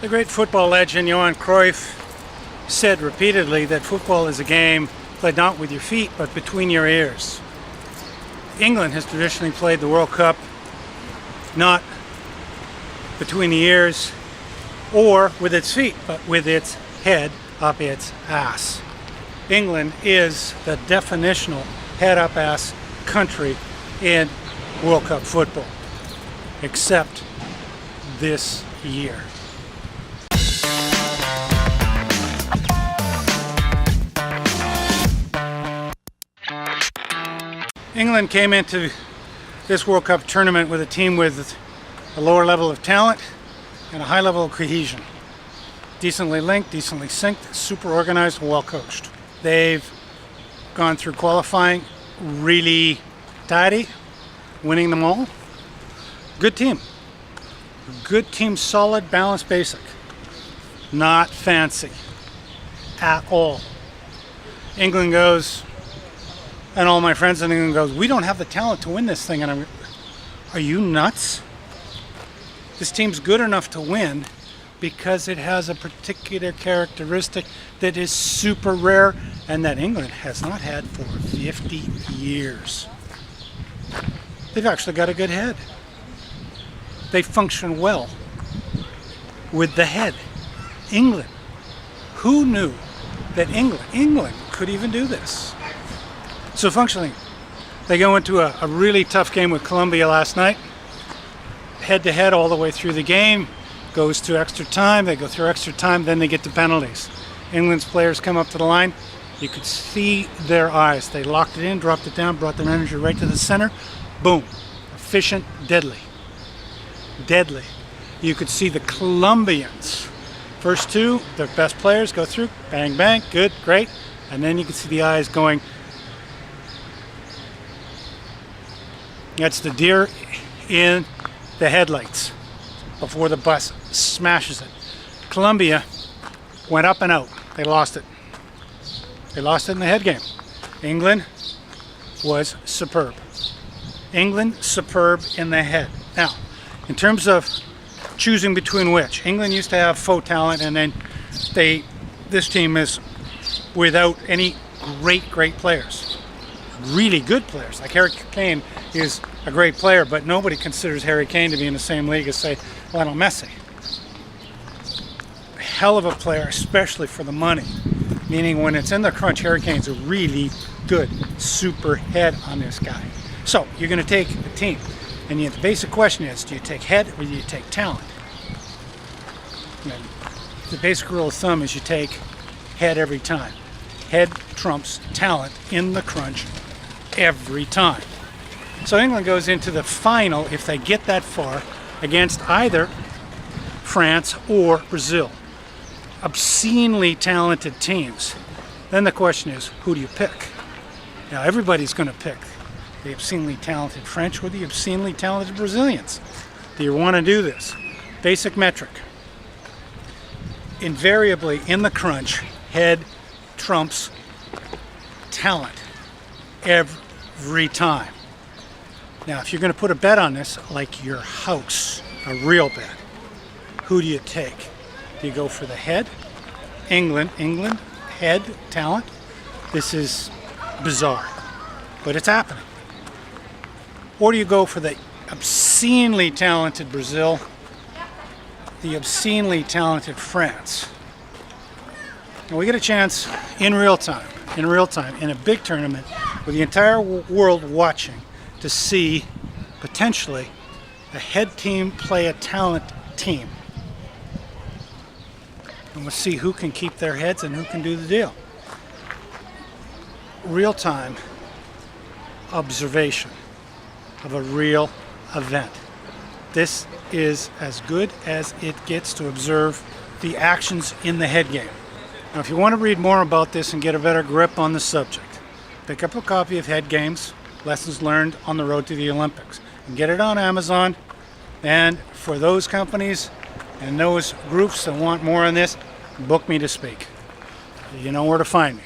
The great football legend Johan Cruyff said repeatedly that football is a game played not with your feet but between your ears. England has traditionally played the World Cup not between the ears or with its feet, but with its head up its ass. England is the definitional head up ass country in World Cup football, except this year. England came into this World Cup tournament with a team with a lower level of talent and a high level of cohesion. Decently linked, decently synced, super organized, and well coached. They've gone through qualifying really tidy, winning them all. Good team. Good team, solid, balanced, basic. Not fancy at all. England goes, and all my friends in England goes, we don't have the talent to win this thing. And are you nuts? This team's good enough to win because it has a particular characteristic that is super rare and that England has not had for 50 years. They've actually got a good head. They function well with the head. England. Who knew that England could even do this? So functionally, they go into a really tough game with Colombia last night. Head to head all the way through the game. Goes to extra time. They go through extra time. Then they get to penalties. England's players come up to the line. You could see their eyes. They locked it in, dropped it down, brought their energy right to the center. Boom. Efficient, deadly. Deadly. You could see the Colombians. First two, their best players go through. Bang, bang. Good, great. And then you can see the eyes going. That's the deer in the headlights before the bus smashes it. Colombia went up and out. They lost it. They lost it in the head game. England was superb. England superb in the head. Now, in terms of choosing between which, England used to have faux talent, and then this team is without any great players. Really good players. Like Harry Kane is a great player, but nobody considers Harry Kane to be in the same league as, say, Lionel Messi. Hell of a player, especially for the money. Meaning when it's in the crunch, Harry Kane's a really good super head on this guy. So you're going to take a team, and the basic question is, do you take head or do you take talent? And the basic rule of thumb is you take head every time. Head trumps talent in the crunch every time. So England goes into the final, if they get that far, against either France or Brazil. Obscenely talented teams. Then the question is, who do you pick? Now everybody's going to pick the obscenely talented French or the obscenely talented Brazilians. Do you want to do this? Basic metric. Invariably in the crunch, head trumps talent every time. Now, if you're going to put a bet on this, like your house, a real bet, who do you take? Do you go for the head? England, head, talent. This is bizarre, but it's happening. Or do you go for the obscenely talented Brazil, the obscenely talented France? And we get a chance in real time, in a big tournament with the entire world watching to see potentially a head team play a talent team. And we'll see who can keep their heads and who can do the deal. Real time observation of a real event. This is as good as it gets to observe the actions in the head game. Now, if you want to read more about this and get a better grip on the subject, pick up a copy of Head Games, Lessons Learned on the Road to the Olympics, and get it on Amazon. And for those companies and those groups that want more on this, book me to speak. You know where to find me.